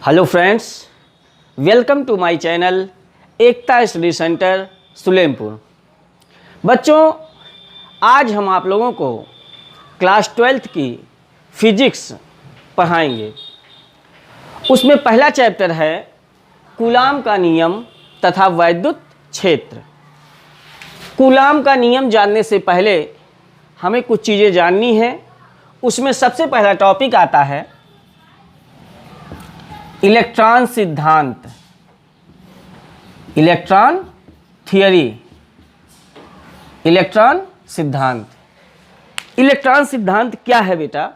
Hello friends, welcome to my channel Ekta study centre Sulempur. बच्चों, आज हम आप लोगों को क्लास 12th की फिजिक्स पढ़ाएंगे। उसमें पहला चैप्टर है कूलाम का नियम तथा वैद्युत क्षेत्र। कूलाम का नियम जानने से पहले हमें कुछ चीज़ें जाननी है। उसमें सबसे पहला टॉपिक आता है इलेक्ट्रॉन सिद्धांत, इलेक्ट्रॉन थियरी, इलेक्ट्रॉन सिद्धांत। इलेक्ट्रॉन सिद्धांत क्या है बेटा?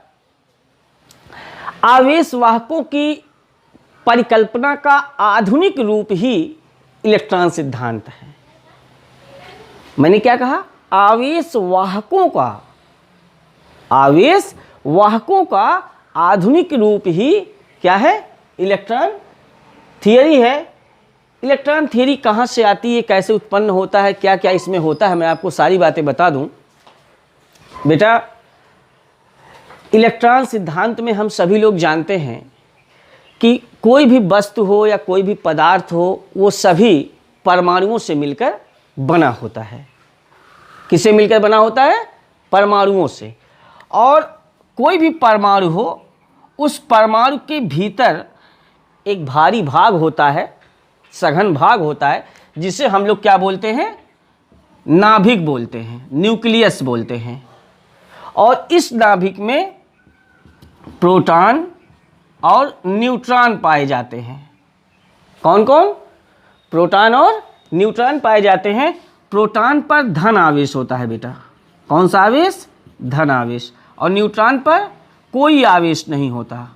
आवेश वाहकों की परिकल्पना का आधुनिक रूप ही इलेक्ट्रॉन सिद्धांत है। मैंने क्या कहा? आवेश वाहकों का आधुनिक रूप ही क्या है? इलेक्ट्रॉन थियरी है। इलेक्ट्रॉन थियरी कहाँ से आती है, कैसे उत्पन्न होता है, क्या क्या इसमें होता है, मैं आपको सारी बातें बता दूं। बेटा, इलेक्ट्रॉन सिद्धांत में हम सभी लोग जानते हैं कि कोई भी वस्तु हो या कोई भी पदार्थ हो, वो सभी परमाणुओं से मिलकर बना होता है। किससे मिलकर बना होता है? परमाणुओं से। और कोई भी परमाणु हो, उस परमाणु के भीतर एक भारी भाग होता है, सघन भाग होता है, जिसे हम लोग क्या बोलते हैं? नाभिक बोलते हैं, न्यूक्लियस बोलते हैं। और इस नाभिक में प्रोटॉन और न्यूट्रॉन पाए जाते हैं। कौन कौन? प्रोटॉन और न्यूट्रॉन पाए जाते हैं। प्रोटॉन पर धन आवेश होता है बेटा। कौन सा आवेश? धन आवेश। और न्यूट्रॉन पर कोई आवेश नहीं होता,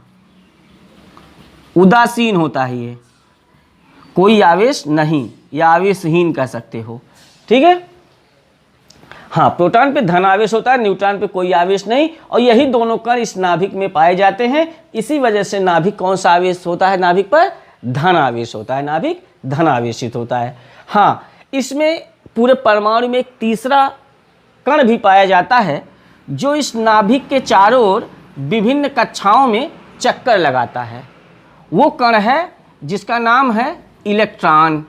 उदासीन होता है ये, कोई आवेश नहीं, या आवेशहीन कह सकते हो। ठीक है। हाँ, प्रोटॉन पे धन आवेश होता है, न्यूट्रॉन पे कोई आवेश नहीं। और यही दोनों कण इस नाभिक में पाए जाते हैं। इसी वजह से नाभिक कौन सा आवेश होता है? नाभिक पर धन आवेश होता है, नाभिक धन आवेशित होता है। हाँ, इसमें पूरे परमाणु में एक तीसरा कण भी पाया जाता है, जो इस नाभिक के चारों ओर विभिन्न कक्षाओं में चक्कर लगाता है। वो कण है जिसका नाम है इलेक्ट्रॉन।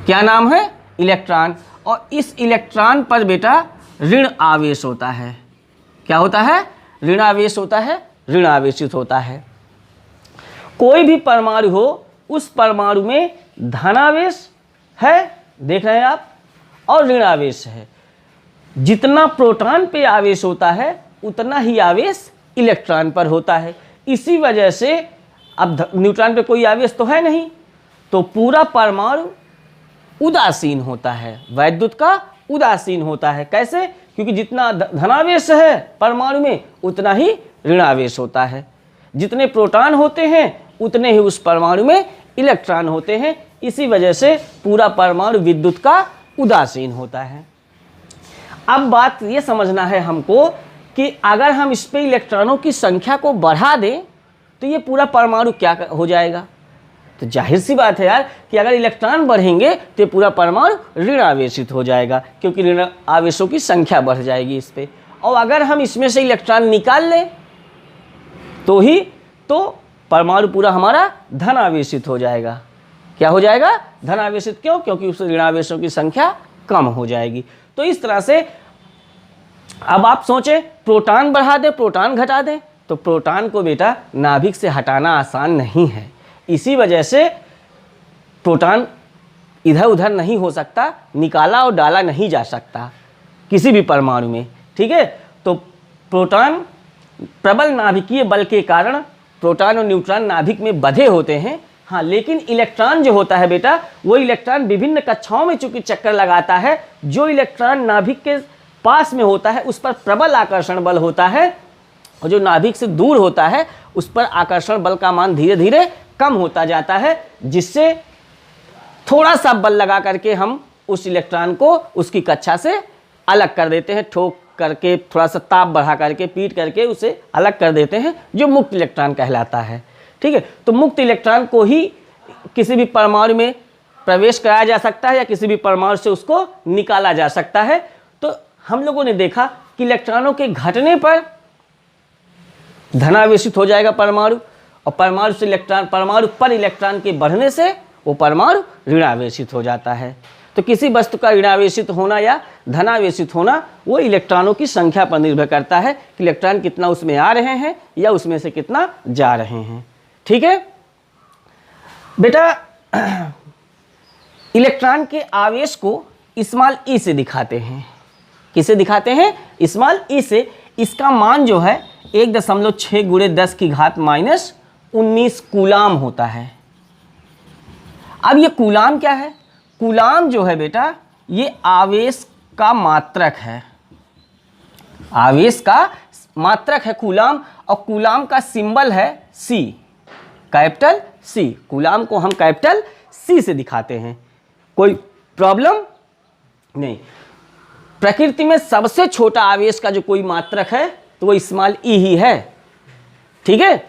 क्या नाम है? इलेक्ट्रॉन। और इस इलेक्ट्रॉन पर बेटा ऋण आवेश होता है। क्या होता है? ऋण आवेश होता है, ऋण आवेशित होता है। कोई भी परमाणु हो, उस परमाणु में धनावेश है, देख रहे हैं आप, और ऋण आवेश है। जितना प्रोटॉन पे आवेश होता है, उतना ही आवेश इलेक्ट्रॉन पर होता है। इसी वजह से अब न्यूट्रॉन पे कोई आवेश तो है नहीं, तो पूरा परमाणु उदासीन होता है, वैद्युत का उदासीन होता है। कैसे? क्योंकि जितना धनावेश है परमाणु में, उतना ही ऋणावेश होता है। जितने प्रोटॉन होते हैं, उतने ही उस परमाणु में इलेक्ट्रॉन होते हैं। इसी वजह से पूरा परमाणु विद्युत का उदासीन होता है। अब बात ये समझना है हमको कि अगर हम इस पे इलेक्ट्रॉनों की संख्या को बढ़ा दें, तो ये पूरा परमाणु क्या हो जाएगा? तो जाहिर सी बात है यार कि अगर इलेक्ट्रॉन बढ़ेंगे तो पूरा परमाणु ऋण आवेशित हो जाएगा, क्योंकि ऋण आवेशों की संख्या बढ़ जाएगी इस पे। और अगर हम इसमें से इलेक्ट्रॉन निकाल लें तो परमाणु पूरा हमारा धन आवेशित हो जाएगा। क्या हो जाएगा? धन आवेशित। क्यों? क्योंकि उस ऋण आवेशों की संख्या कम हो जाएगी। तो इस तरह से अब आप सोचें, प्रोटॉन बढ़ा दें, प्रोटॉन घटा दें, तो प्रोटॉन को बेटा नाभिक से हटाना आसान नहीं है। इसी वजह से प्रोटॉन इधर उधर नहीं हो सकता, निकाला और डाला नहीं जा सकता किसी भी परमाणु में। ठीक है। तो प्रोटॉन प्रबल नाभिकीय बल के कारण प्रोटॉन और न्यूट्रॉन नाभिक में बंधे होते हैं। हाँ, लेकिन इलेक्ट्रॉन जो होता है बेटा, वो इलेक्ट्रॉन विभिन्न कक्षाओं में चूंकि चक्कर लगाता है, जो इलेक्ट्रॉन नाभिक के पास में होता है उस पर प्रबल आकर्षण बल होता है, और जो नाभिक से दूर होता है उस पर आकर्षण बल का मान धीरे धीरे कम होता जाता है, जिससे थोड़ा सा बल लगा करके हम उस इलेक्ट्रॉन को उसकी कक्षा से अलग कर देते हैं, ठोक करके, थोड़ा सा ताप बढ़ा करके, पीट करके उसे अलग कर देते हैं, जो मुक्त इलेक्ट्रॉन कहलाता है। ठीक है। तो मुक्त इलेक्ट्रॉन को ही किसी भी परमाणु में प्रवेश कराया जा सकता है, या किसी भी परमाणु से उसको निकाला जा सकता है। तो हम लोगों ने देखा कि इलेक्ट्रॉनों के घटने पर धनावेशित हो जाएगा परमाणु, और परमाणु पर इलेक्ट्रॉन के बढ़ने से वो परमाणु ऋणावेशित हो जाता है। तो किसी वस्तु का ऋणावेशित होना या धनावेशित होना वो इलेक्ट्रॉनों की संख्या पर निर्भर करता है कि इलेक्ट्रॉन कितना उसमें आ रहे हैं या उसमें से कितना जा रहे हैं। ठीक है बेटा, इलेक्ट्रॉन के आवेश को स्मॉल ई से दिखाते हैं। किसे दिखाते हैं? स्मॉल ई से। इसका मान जो है 1.6 × 10⁻⁻19 कूलाम होता है। अब ये कूलाम क्या है? कूलाम जो है बेटा ये आवेश का मात्रक है, आवेश का मात्रक है कूलाम, और कूलाम का सिंबल है सी, कैपिटल सी। कूलाम को हम कैपिटल सी से दिखाते हैं। कोई प्रॉब्लम नहीं। प्रकृति में सबसे छोटा आवेश का जो कोई मात्रक है तो वो स्मॉल ई ही है। ठीक है,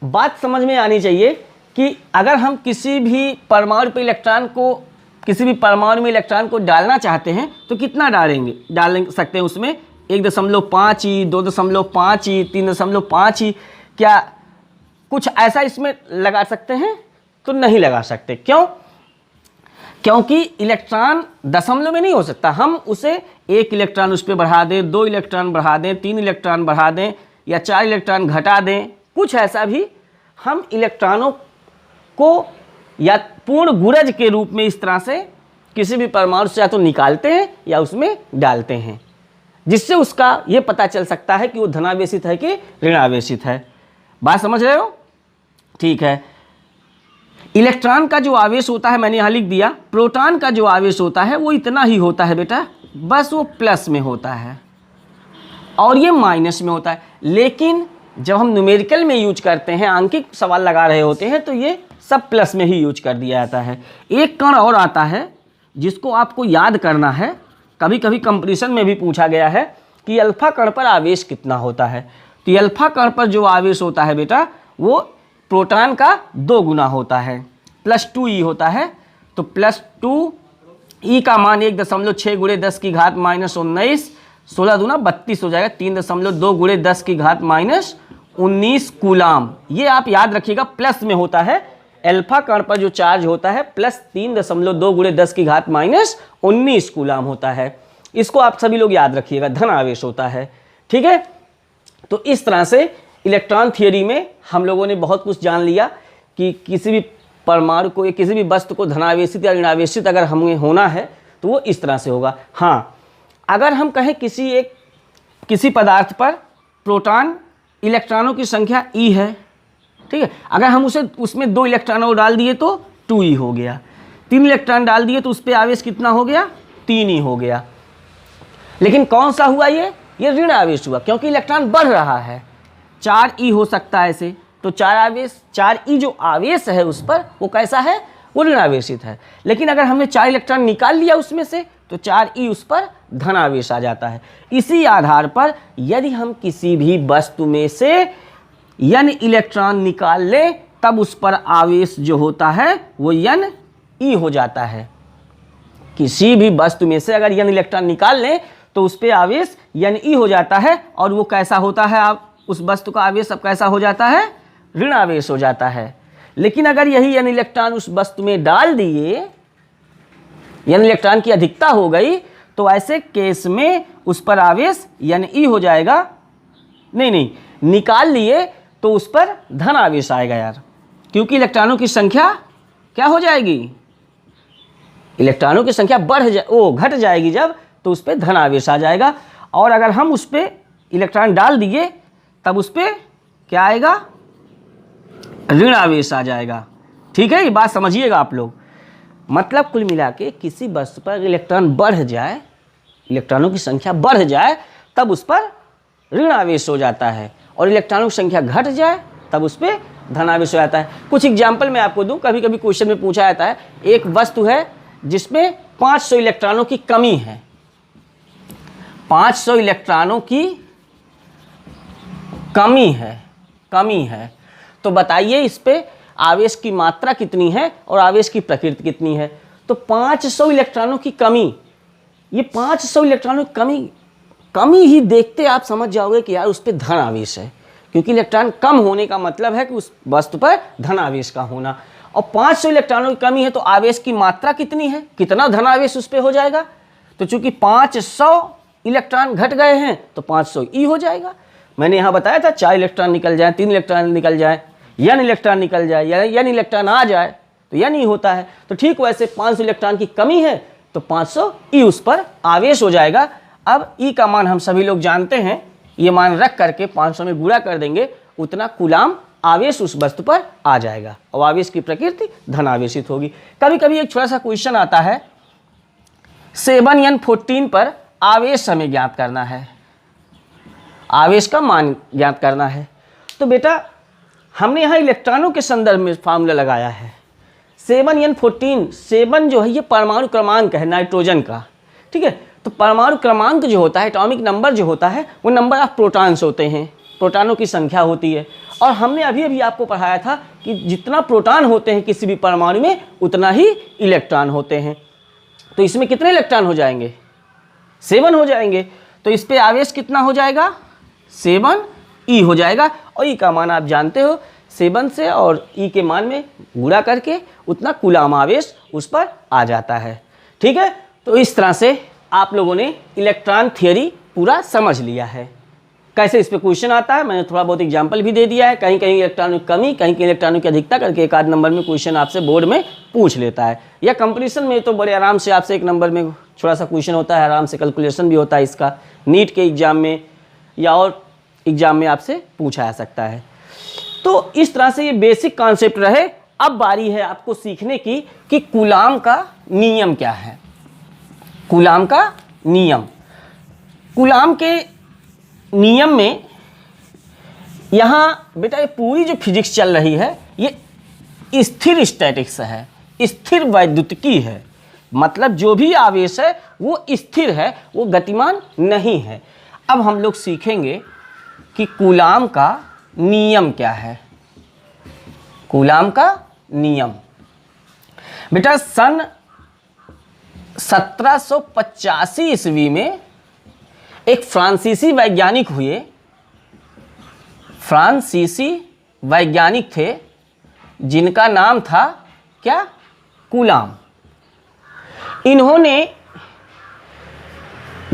बात समझ में आनी चाहिए कि अगर हम किसी भी परमाणु पे इलेक्ट्रॉन को, किसी भी परमाणु में इलेक्ट्रॉन को डालना चाहते हैं तो कितना डाल सकते हैं उसमें? 1.5 ई, 2.5 ई, 3.5 ई। क्या कुछ ऐसा इसमें लगा सकते हैं? तो नहीं लगा सकते। क्यों? क्योंकि इलेक्ट्रॉन दशमलव में नहीं हो सकता। हम उसे 1 इलेक्ट्रॉन उस पर बढ़ा दें, 2 इलेक्ट्रॉन बढ़ा दें, 3 इलेक्ट्रॉन बढ़ा दें या 4 इलेक्ट्रॉन घटा दें, कुछ ऐसा भी हम इलेक्ट्रॉनों को या पूर्ण गुरज के रूप में इस तरह से किसी भी परमाणु से या तो निकालते हैं या उसमें डालते हैं, जिससे उसका ये पता चल सकता है कि वो धनावेशित है कि ऋणावेशित है। बात समझ रहे हो? ठीक है। इलेक्ट्रॉन का जो आवेश होता है मैंने यहाँ लिख दिया। प्रोटॉन का जो आवेश होता है वो इतना ही होता है बेटा, बस वो प्लस में होता है और ये माइनस में होता है। लेकिन जब हम न्यूमेरिकल में यूज करते हैं, आंकिक सवाल लगा रहे होते हैं, तो ये सब प्लस में ही यूज कर दिया जाता है। एक कण और आता है जिसको आपको याद करना है, कभी कभी कंपटीशन में भी पूछा गया है कि अल्फा कण पर आवेश कितना होता है। तो ये अल्फा कण पर जो आवेश होता है बेटा वो प्रोटॉन का 2 गुना होता है, +2 ई होता है। तो +2 ई का मान 1.6 × 10⁻⁻19, 16 दूना 32 हो जाएगा, 3.2 × 10⁻⁻19 कूलाम। ये आप याद रखिएगा, प्लस में होता है। अल्फा कण पर जो चार्ज होता है +3.2 × 10⁻19 कूलाम होता है। इसको आप सभी लोग याद रखिएगा, धन आवेश होता है। ठीक है, तो इस तरह से इलेक्ट्रॉन थियरी में हम लोगों ने बहुत कुछ जान लिया कि किसी भी परमाणु को या किसी भी वस्तु को धनावेशित या ऋणावेशित अगर हमें होना है तो वो इस तरह से होगा। हाँ, अगर हम कहें किसी पदार्थ पर प्रोटॉन इलेक्ट्रॉनों की संख्या ई है, ठीक है, अगर हम उसमें 2 इलेक्ट्रॉन और डाल दिए तो 2e हो गया, 3 इलेक्ट्रॉन डाल दिए तो उस पर आवेश कितना हो गया? 3e हो गया। लेकिन कौन सा हुआ? ये ऋण आवेश हुआ, क्योंकि इलेक्ट्रॉन बढ़ रहा है। 4e हो सकता है ऐसे, तो 4e जो आवेश है उस पर वो कैसा है? वो ऋण आवेशित है। लेकिन अगर हमने 4 इलेक्ट्रॉन निकाल लिया उसमें से तो 4e उस पर धन आवेश आ जाता है। इसी आधार पर यदि हम किसी भी वस्तु में से n इलेक्ट्रॉन निकाल लें तब उस पर आवेश जो होता है वो ne हो जाता है। किसी भी वस्तु में से अगर n इलेक्ट्रॉन निकाल लें तो उस पर आवेश ne हो जाता है, और वो कैसा होता है? आप उस वस्तु का आवेश अब कैसा हो जाता है? ऋण आवेश हो जाता है। लेकिन अगर यही n इलेक्ट्रॉन उस वस्तु में डाल दिए, n इलेक्ट्रॉन की अधिकता हो गई, तो ऐसे केस में उस पर आवेश ne हो जाएगा। नहीं, निकाल लिए तो उस पर धन आवेश आएगा यार, क्योंकि इलेक्ट्रॉनों की संख्या क्या हो जाएगी? इलेक्ट्रॉनों की संख्या घट जाएगी जब, तो उस पर धन आवेश आ जाएगा। और अगर हम उस पर इलेक्ट्रॉन डाल दिए तब उस पर क्या आएगा? ऋण आवेश आ जाएगा। ठीक है, ये बात समझिएगा आप लोग। मतलब कुल मिला के किसी वस्तु पर इलेक्ट्रॉन बढ़ जाए, इलेक्ट्रॉनों की संख्या बढ़ जाए, तब उस पर ऋण आवेश हो जाता है, और इलेक्ट्रॉनों की संख्या घट जाए तब उस पर धन आवेश हो जाता है। कुछ एग्जाम्पल मैं आपको दूं, कभी कभी क्वेश्चन में पूछा जाता है, एक वस्तु है जिसमें 500 इलेक्ट्रॉनों की कमी है, 500 इलेक्ट्रॉनों की कमी है, तो बताइए इस पे आवेश की मात्रा कितनी है और आवेश की प्रकृति कितनी है? तो 500 इलेक्ट्रॉनों की कमी, ये 500 इलेक्ट्रॉनों की कमी ही देखते आप समझ जाओगे कि यार उस पर धन आवेश है, क्योंकि इलेक्ट्रॉन कम होने का मतलब है कि उस वस्तु पर धन आवेश का होना। और 500 इलेक्ट्रॉनों की कमी है तो आवेश की मात्रा कितनी है, कितना धन आवेश उस पर हो जाएगा। तो चूंकि 500 इलेक्ट्रॉन घट गए हैं तो 500 ई हो जाएगा। मैंने यहाँ बताया था 4 इलेक्ट्रॉन निकल जाए, 3 इलेक्ट्रॉन निकल जाए, n इलेक्ट्रॉन निकल जाए या n इलेक्ट्रॉन आ जाए तो n ई होता है। तो ठीक वैसे 500 इलेक्ट्रॉन की कमी है तो 500 ई उस पर आवेश हो जाएगा। अब ई का मान हम सभी लोग जानते हैं, ये मान रख करके 500 में गुणा कर देंगे, उतना कूलाम आवेश उस वस्तु पर आ जाएगा और आवेश की प्रकृति धन आवेशित होगी। कभी कभी एक छोटा सा क्वेश्चन आता है 7n14 पर आवेश हमें ज्ञात करना है, आवेश का मान ज्ञात करना है। तो बेटा हमने यहाँ इलेक्ट्रॉनों के संदर्भ में फार्मूला लगाया है 7n14। 7 जो है ये परमाणु क्रमांक है नाइट्रोजन का, ठीक है। तो परमाणु क्रमांक जो होता है, एटॉमिक नंबर जो होता है, वो नंबर ऑफ प्रोटॉन्स होते हैं, प्रोटॉनों की संख्या होती है। और हमने अभी अभी आपको पढ़ाया था कि जितना प्रोटॉन होते हैं किसी भी परमाणु में उतना ही इलेक्ट्रॉन होते हैं। तो इसमें कितने इलेक्ट्रॉन हो जाएंगे, 7 हो जाएंगे। तो इस पे आवेश कितना हो जाएगा, 7 ई हो जाएगा। और ई का मान आप जानते हो 7 से और ई के मान में गुणा करके उतना कूलाम आवेश उस पर आ जाता है, ठीक है। तो इस तरह से आप लोगों ने इलेक्ट्रॉन थियरी पूरा समझ लिया है। कैसे इस पे क्वेश्चन आता है मैंने थोड़ा बहुत एग्जाम्पल भी दे दिया है। कहीं कहीं इलेक्ट्रॉनों की कमी, कहीं कहीं इलेक्ट्रॉनों की अधिकता करके एक आध नंबर में क्वेश्चन आपसे बोर्ड में पूछ लेता है, या कंपटीशन में तो बड़े आराम से आपसे एक नंबर में थोड़ा सा क्वेश्चन होता है, आराम से कैलकुलेशन भी होता है इसका। नीट के एग्जाम में या और एग्जाम में आपसे पूछा जा सकता है। तो इस तरह से ये बेसिक कॉन्सेप्ट रहे। अब बारी है आपको सीखने की कि कूलाम का नियम क्या है। कूलाम का नियम, कूलाम के नियम में यहाँ बेटा ये पूरी जो फिजिक्स चल रही है ये स्थिर स्टैटिक्स है, स्थिर वैद्युतिकी है। मतलब जो भी आवेश है वो स्थिर है, वो गतिमान नहीं है। अब हम लोग सीखेंगे कि कूलाम का नियम क्या है। कूलाम का नियम बेटा सन 1785 ईस्वी में एक फ्रांसीसी वैज्ञानिक हुए, फ्रांसीसी वैज्ञानिक थे जिनका नाम था क्या, कूलाम। इन्होंने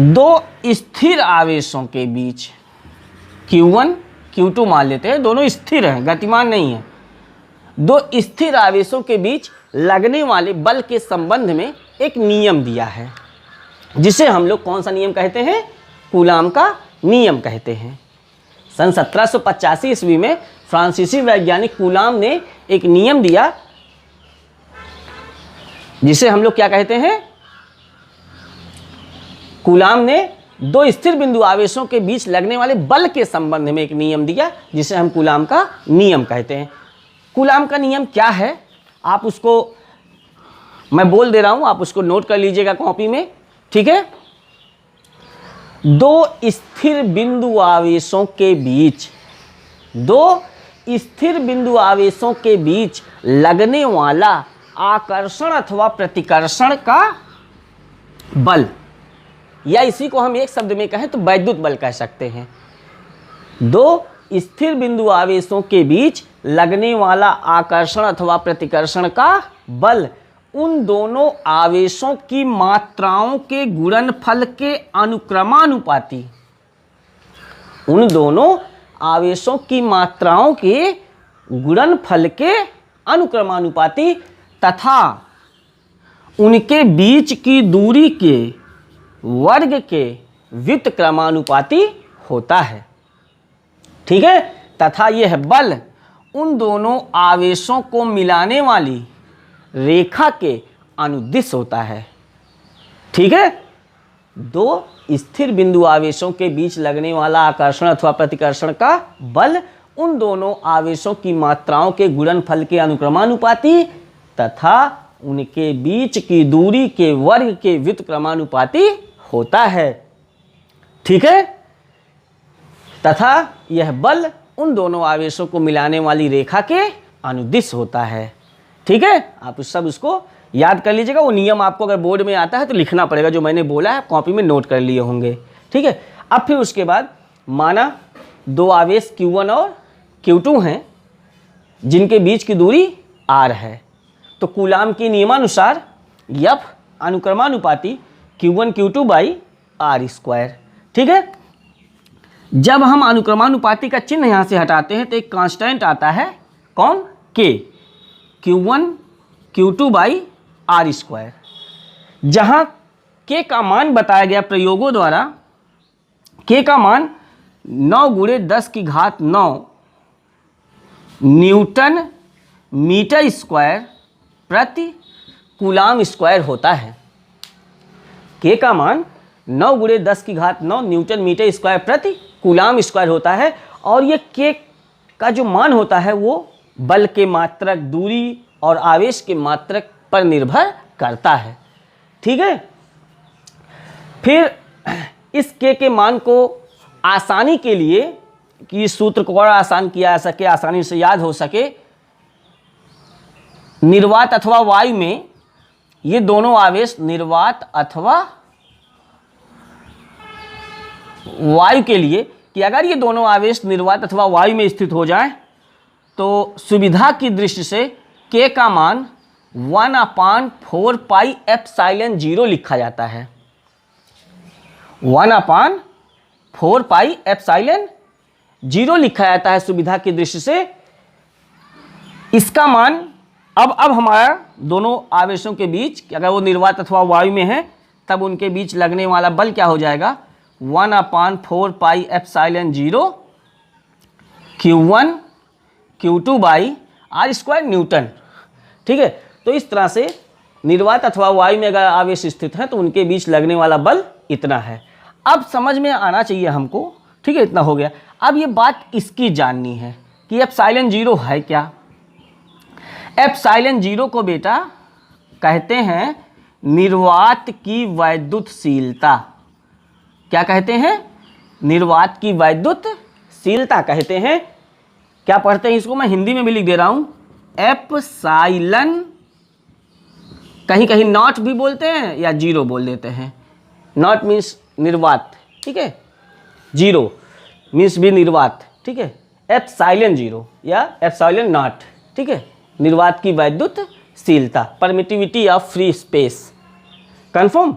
दो स्थिर आवेशों के बीच Q1 Q2 मान लेते हैं, दोनों स्थिर हैं, गतिमान नहीं है। दो स्थिर आवेशों के बीच लगने वाले बल के संबंध में एक नियम दिया है, जिसे हम लोग कौन सा नियम कहते हैं, कूलाम का नियम कहते हैं। सन 1785 ईस्वी में फ्रांसीसी वैज्ञानिक कूलाम ने एक नियम दिया जिसे हम लोग क्या कहते हैं, कूलाम ने दो स्थिर बिंदु आवेशों के बीच लगने वाले बल के संबंध में एक नियम दिया जिसे हम कूलाम का नियम कहते हैं। कूलाम का नियम क्या है आप उसको मैं बोल दे रहा हूं, आप उसको नोट कर लीजिएगा कॉपी में, ठीक है। दो स्थिर बिंदु आवेशों के बीच, दो स्थिर बिंदु आवेशों के बीच लगने वाला आकर्षण अथवा प्रतिकर्षण का बल, या इसी को हम एक शब्द में कहें तो वैद्युत बल कह सकते हैं। दो स्थिर बिंदु आवेशों के बीच लगने वाला आकर्षण अथवा प्रतिकर्षण का बल उन दोनों आवेशों की मात्राओं के गुणनफल के अनुक्रमानुपाती, उन दोनों आवेशों की मात्राओं के गुणनफल के अनुक्रमानुपाती तथा उनके बीच की दूरी के वर्ग के व्युत्क्रमानुपाती होता है, ठीक है। तथा यह बल उन दोनों आवेशों को मिलाने वाली रेखा के अनुदिश होता है, ठीक है। दो स्थिर बिंदु आवेशों के बीच लगने वाला आकर्षण अथवा प्रतिकर्षण का बल उन दोनों आवेशों की मात्राओं के गुणनफल के अनुक्रमानुपाती तथा उनके बीच की दूरी के वर्ग के व्युत्क्रमानुपाती होता है, ठीक है। तथा यह बल उन दोनों आवेशों को मिलाने वाली रेखा के अनुदिश होता है, ठीक है। आप सब उसको याद कर लीजिएगा। वो नियम आपको अगर बोर्ड में आता है तो लिखना पड़ेगा, जो मैंने बोला है कॉपी में नोट कर लिए होंगे, ठीक है। अब फिर उसके बाद माना दो आवेश Q1 और Q2 हैं जिनके बीच की दूरी r है। तो कूलाम के नियमानुसार F अनुक्रमानुपाती Q1 Q2 by r square. ठीक है, जब हम अनुक्रमानुपाती का चिन्ह यहाँ से हटाते हैं तो एक कांस्टेंट आता है, कौन? K, Q1 Q2 by r square. जहाँ K का मान बताया गया प्रयोगों द्वारा, K का मान 9 गुणे 10 की घात 9 न्यूटन मीटर स्क्वायर प्रति कूलाम स्क्वायर होता है। K का मान 9 गुणे 10 की घात 9 न्यूटन मीटर स्क्वायर प्रति कूलाम स्क्वायर होता है। और ये K का जो मान होता है वो बल के मात्रक, दूरी और आवेश के मात्रक पर निर्भर करता है। ठीक है, फिर इस K के मान को आसानी के लिए, कि इस सूत्र को और आसान किया जा सके, आसानी से याद हो सके, निर्वात अथवा वायु में ये दोनों आवेश निर्वात अथवा वायु के लिए, कि अगर ये दोनों आवेश निर्वात अथवा वायु में स्थित हो जाए तो सुविधा की दृष्टि से K का मान 1/4 पाई एप्सिलॉन 0 लिखा जाता है। 1/4 पाई एप्सिलॉन 0 लिखा जाता है सुविधा की दृष्टि से। इसका मान अब हमारा दोनों आवेशों के बीच, अगर वो निर्वात अथवा वायु में है, तब उनके बीच लगने वाला बल क्या हो जाएगा? 1/4 pi epsilon 0 Q1 Q2 by r square Newton. ठीक है, तो इस तरह से निर्वात अथवा वायु में अगर आवेश स्थित है तो उनके बीच लगने वाला बल इतना है। अब समझ में आना चाहिए हमको। ठीक है, इतना हो गया। अब ये बात इसकी जाननी है कि एप्सिलॉन 0 है क्या। एप्सिलॉन 0 को बेटा कहते हैं निर्वात की वैद्युतशीलता। क्या कहते हैं? निर्वात की वैद्युतशीलता कहते हैं। क्या पढ़ते हैं इसको? मैं हिंदी में भी लिख दे रहा हूं, एप्सिलॉन, कहीं कहीं नॉट भी बोलते हैं या जीरो बोल देते हैं। नॉट मीन्स निर्वात, ठीक है, जीरो मीन्स भी निर्वात, ठीक है। एप्सिलॉन 0 या एप्सिलॉन नॉट, ठीक है, निर्वात की वैद्युतशीलता, permittivity of free space, confirm.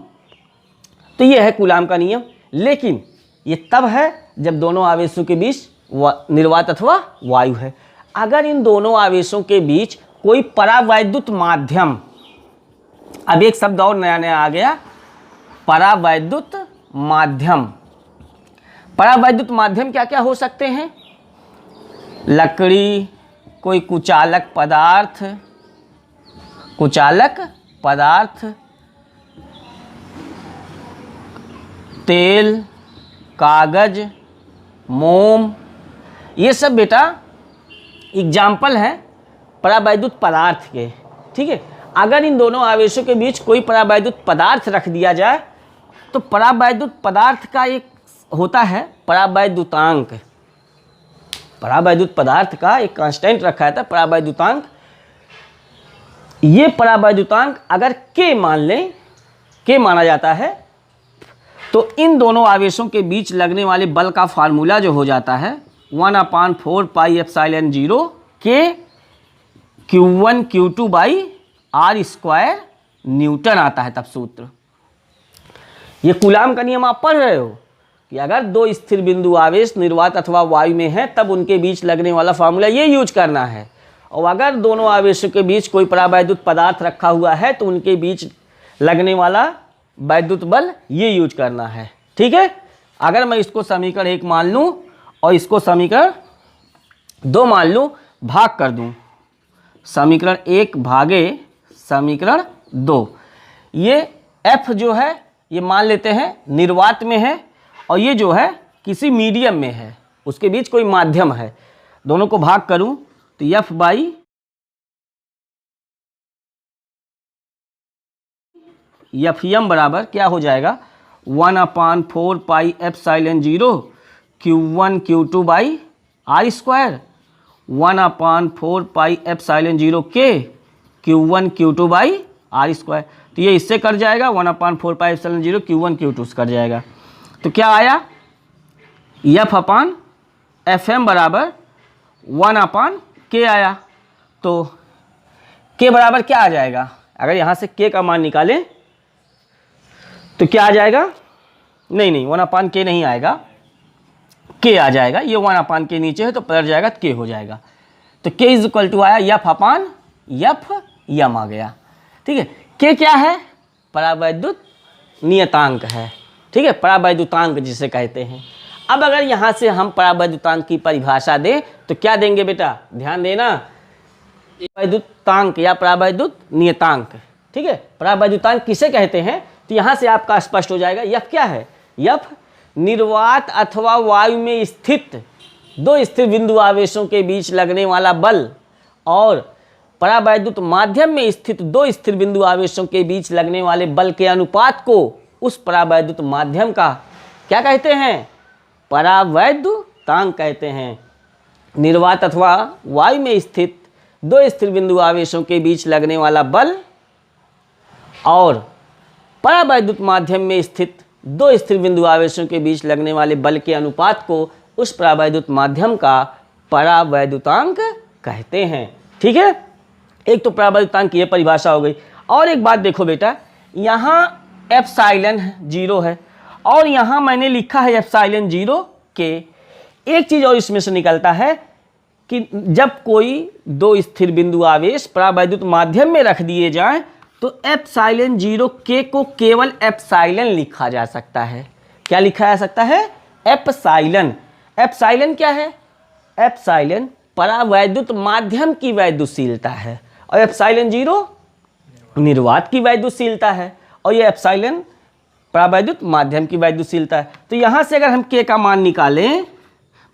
तो ये है कूलाम का नियम। लेकिन ये तब है जब दोनों आवेशों के बीच निर्वात अथवा वायु है। अगर इन दोनों आवेशों के बीच कोई परावैद्युत माध्यम, अब एक शब्द और नया नया आ गया, परावैद्युत माध्यम। परावैद्युत माध्यम क्या क्या हो सकते हैं? लकड़ी, कोई कुचालक पदार्थ, कुचालक पदार्थ, तेल, कागज, मोम, ये सब बेटा एग्जाम्पल हैं परावैद्युत पदार्थ के, ठीक है। अगर इन दोनों आवेशों के बीच कोई परावैद्युत पदार्थ रख दिया जाए तो परावैद्युत पदार्थ का एक होता है परावैद्युतांक। परावैद्युत पदार्थ का एक कांस्टेंट रखा था परावैद्युतांक। ये परावैद्युतांक अगर K मान लें, K माना जाता है, तो इन दोनों आवेशों के बीच लगने वाले बल का फार्मूला जो हो जाता है 1/4 pi epsilon 0 K Q1 Q2 by r square Newton आता है तब सूत्र। ये कूलाम का नियम आप पढ़ रहे हो कि अगर दो स्थिर बिंदु आवेश निर्वात अथवा वायु में है तब उनके बीच लगने वाला फार्मूला ये यूज करना है। और अगर दोनों आवेशों के बीच कोई परावैद्युत पदार्थ रखा हुआ है तो उनके बीच लगने वाला वैद्युत बल ये यूज करना है, ठीक है। अगर मैं इसको समीकरण 1 मान लूँ और इसको समीकरण 2 मान लूँ, भाग कर दूँ, समीकरण 1 भागे समीकरण 2, ये F जो है ये मान लेते हैं निर्वात में है और ये जो है किसी मीडियम में है, उसके बीच कोई माध्यम है। दोनों को भाग करूं तो F बाई Fm बराबर क्या हो जाएगा? 1/4 pi epsilon 0 Q1 Q2 by r square, 1/4 pi epsilon 0 K Q1 Q2 by r square. तो ये इससे कट जाएगा, 1/4 पाई एप्सिलॉन 0 Q1 Q2 से कट जाएगा। तो क्या आया? F/, Fm बराबर 1/k आया। तो k बराबर क्या आ जाएगा, अगर यहाँ से k का मान निकालें तो क्या आ जाएगा, नहीं 1/k नहीं आएगा, k आ जाएगा। ये 1/k नीचे है तो पलट जाएगा तो k हो जाएगा। तो k इज इक्वल टू आया F/F यम आ गया। ठीक है, k क्या है, परावैद्युत नियतांक है। ठीक है, परावैद्युतांक जिसे कहते हैं। अब अगर यहाँ से हम परावैद्युतांक की परिभाषा दें तो क्या देंगे बेटा, ध्यान देना, वैद्युतांक या परावैद्युत नियतांक। ठीक है, परावैद्युतांक किसे कहते हैं, तो यहाँ से आपका स्पष्ट हो जाएगा। F क्या है, F निर्वात अथवा वायु में स्थित दो स्थिर बिंदु आवेशों के बीच लगने वाला बल और परावैद्युत माध्यम में स्थित दो स्थिर बिंदु आवेशों के बीच लगने वाले बल के अनुपात को उस परावैद्युत माध्यम का क्या कहते हैं, परावैद्युतांक कहते हैं। निर्वात अथवा वायु में स्थित दो स्थिर बिंदु आवेशों के बीच लगने वाला बल और परावैद्युत माध्यम में स्थित दो स्थिर बिंदु आवेशों के बीच लगने वाले बल के अनुपात को उस परावैद्युत माध्यम का परावैद्युतांक कहते हैं। ठीक है, एक तो परावैद्युतांक की ये परिभाषा हो गई। और एक बात देखो बेटा, यहाँ एप्सिलॉन 0 है और यहाँ मैंने लिखा है एप्सिलॉन 0 के। एक चीज़ और इसमें से निकलता है कि जब कोई दो स्थिर बिंदु आवेश परावैद्युत माध्यम में रख दिए जाएं तो एप्सिलॉन 0 के को केवल एप्सिलॉन लिखा जा सकता है। क्या लिखा जा सकता है, एप्सिलॉन। एप्सिलॉन क्या है, एप्सिलॉन परावैद्युत माध्यम की वैद्युशीलता है और एप्सिलॉन 0 निर्वात की वैद्युशीलता है और ये एप्सिलॉन परावैद्युत माध्यम की वैद्युशीलता है। तो यहाँ से अगर हम k का मान निकालें,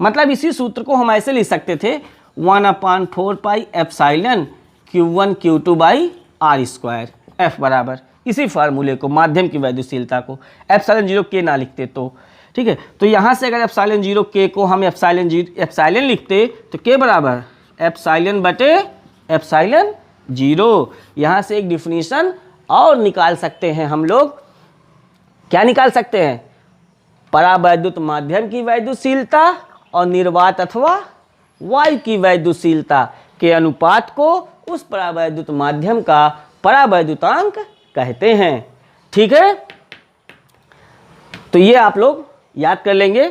मतलब इसी सूत्र को हम ऐसे लिख सकते थे 1/4 pi epsilon Q1 Q2 by r²। F बराबर इसी फार्मूले को, माध्यम की वैद्युशीलता को, एप्सिलॉन 0 k ना लिखते तो। ठीक है, तो यहाँ से अगर एप्सिलॉन 0 k को हम एप्सिलॉन लिखते तो k बराबर एप्सिलॉन बटे एप्सिलॉन 0। यहाँ से एक डिफिनीशन और निकाल सकते हैं हम लोग। क्या निकाल सकते हैं, परावैद्युत माध्यम की वैद्युशीलता और निर्वात अथवा वायु की वैद्युशीलता के अनुपात को उस परावैद्युत माध्यम का परावैद्युतांक कहते हैं। ठीक है, तो ये आप लोग याद कर लेंगे,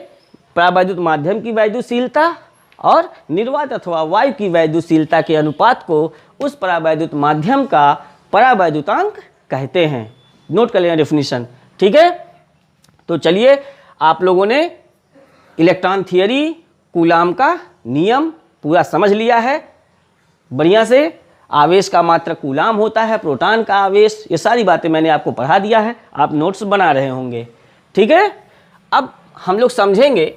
परावैद्युत माध्यम की वैद्युशीलता और निर्वात अथवा वायु की वैद्युशीलता के अनुपात को उस परावैद्युत माध्यम का परावैद्युतांक कहते हैं। नोट कर लेना डेफिनेशन। ठीक है, तो चलिए आप लोगों ने इलेक्ट्रॉन थियरी, कूलाम का नियम पूरा समझ लिया है बढ़िया से। आवेश का मात्रक कूलाम होता है, प्रोटॉन का आवेश, ये सारी बातें मैंने आपको पढ़ा दिया है, आप नोट्स बना रहे होंगे। ठीक है, अब हम लोग समझेंगे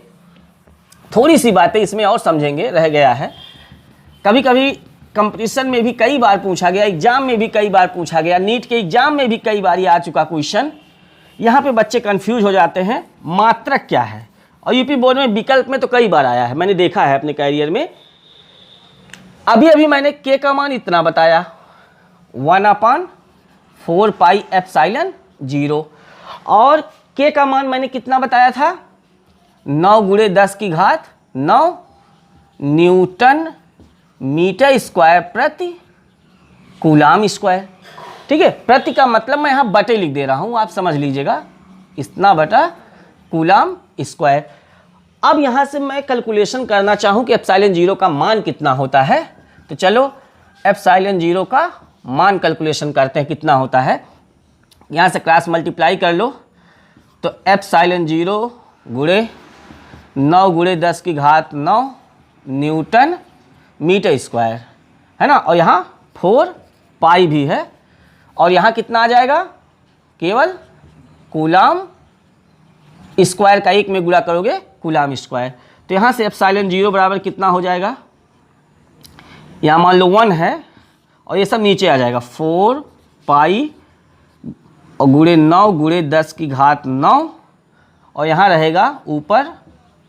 थोड़ी सी बातें, इसमें और समझेंगे, रह गया है। कभी कभी कंपटीशन में भी कई बार पूछा गया, एग्जाम में भी कई बार पूछा गया, नीट के एग्जाम में भी कई बार ये आ चुका क्वेश्चन। यहाँ पे बच्चे कंफ्यूज हो जाते हैं, मात्रक क्या है। और यूपी बोर्ड में विकल्प में तो कई बार आया है, मैंने देखा है अपने कैरियर में। अभी मैंने k का मान इतना बताया 1/4 पाई एप्सिलॉन 0 और k का मान मैंने कितना बताया था 9 × 10⁹ न्यूटन मीटर स्क्वायर प्रति कूलाम स्क्वायर। ठीक है, प्रति का मतलब मैं यहाँ बटे लिख दे रहा हूँ, आप समझ लीजिएगा, इतना बटा कूलाम स्क्वायर। अब यहाँ से मैं कैलकुलेशन करना चाहूँ कि एप्सिलॉन 0 का मान कितना होता है, तो चलो एप्सिलॉन 0 का मान कैलकुलेशन करते हैं कितना होता है। यहाँ से क्रॉस मल्टीप्लाई कर लो तो एप्सिलॉन 0 × 9 × 10⁹ न्यूटन मीटर स्क्वायर है ना, और यहाँ 4 पाई भी है, और यहाँ कितना आ जाएगा, केवल कूलाम स्क्वायर का 1 में गुणा करोगे कूलाम स्क्वायर। तो यहाँ से एप्सिलॉन 0 बराबर कितना हो जाएगा, यहाँ मान लो 1 है और ये सब नीचे आ जाएगा 4 पाई और गुणे 9 × 10⁹ और यहाँ रहेगा ऊपर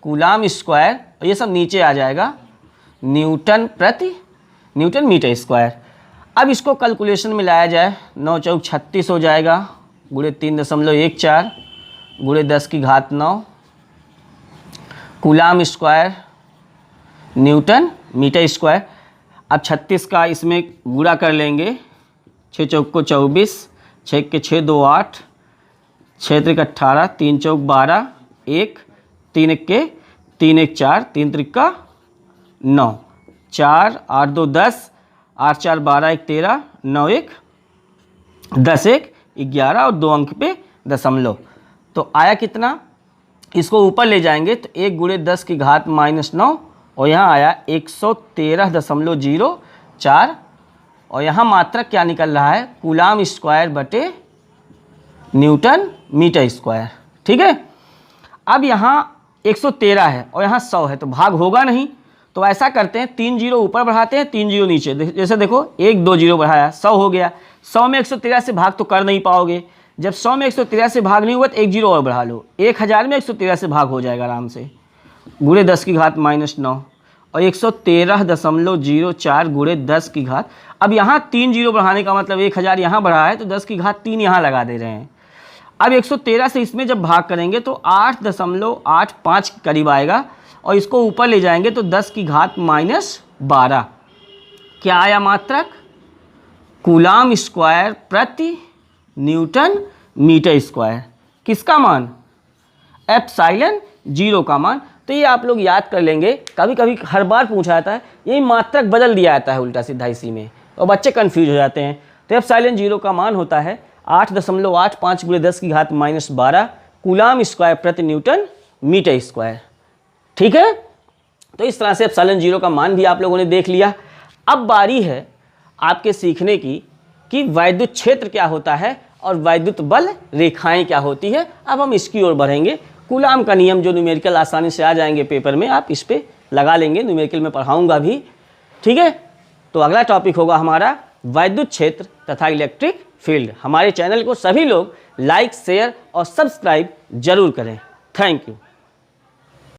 कूलाम स्क्वायर और ये सब नीचे आ जाएगा न्यूटन मीटर स्क्वायर। अब इसको कैलकुलेशन में लाया जाए, 9 × 4 = 36 हो जाएगा, गुणे 3.14 गुणे 10⁹ coulomb square newton metre square. अब 36 का इसमें गुणा कर लेंगे, 6 चौक को 24, 6 के 6 2 8, 6 त्रिक 18, 3 चौक 12, 1 3 1 के 3 1 4, 3 त्रिक का 9, 4 8 2 10, 8 4 12 1 13, 9 1 10 1 11 और 2 अंक पे दशमलव। तो आया कितना, इसको ऊपर ले जाएंगे तो 1 गुणे 10 की घात -9 और यहाँ आया 113.04 और यहाँ मात्रक क्या निकल रहा है, कूलाम स्क्वायर बटे न्यूटन मीटर स्क्वायर। ठीक है, अब यहाँ 113 है और यहाँ 100 है तो भाग होगा नहीं, तो ऐसा करते हैं 3 जीरो ऊपर बढ़ाते हैं, 3 जीरो नीचे। जैसे देखो 1 2 जीरो बढ़ाया, 100 हो गया। 100 में 113 से भाग तो कर नहीं पाओगे, जब 100 में 113 से भाग नहीं हुआ तो 1 जीरो और बढ़ा लो, 1000 में 113 से भाग हो जाएगा आराम से, गुणे 10 की घात -9 और 113.04 गुणे 10 की घात। अब यहाँ 3 जीरो बढ़ाने का मतलब 1000 यहाँ बढ़ा है तो 10 की घात 3 यहाँ लगा दे रहे हैं। अब 113 से इसमें जब भाग करेंगे तो 8.85 के करीब आएगा और इसको ऊपर ले जाएंगे तो 10 की घात -12। क्या आया मात्रक, कूलाम स्क्वायर प्रति न्यूटन मीटर स्क्वायर। किसका मान, एप्सिलॉन 0 का मान। तो ये आप लोग याद कर लेंगे, कभी कभी हर बार पूछा जाता है, यही मात्रक बदल दिया जाता है उल्टा सीधा इसी में और बच्चे कंफ्यूज हो जाते हैं। तो एप्सिलॉन 0 का मान होता है 8.85 गुणे 10 की घात -12 कूलाम स्क्वायर प्रति न्यूटन मीटर स्क्वायर। ठीक है, तो इस तरह से एप्सिलॉन 0 का मान भी आप लोगों ने देख लिया। अब बारी है आपके सीखने की कि वैद्युत क्षेत्र क्या होता है और वैद्युत बल रेखाएं क्या होती है। अब हम इसकी ओर बढ़ेंगे। कूलाम का नियम जो न्यूमेरिकल आसानी से आ जाएंगे पेपर में, आप इस पे लगा लेंगे, न्यूमेरिकल में पढ़ाऊंगा भी। ठीक है, तो अगला टॉपिक होगा हमारा वैद्युत क्षेत्र तथा इलेक्ट्रिक फील्ड। हमारे चैनल को सभी लोग लाइक शेयर और सब्सक्राइब जरूर करें। Thank you.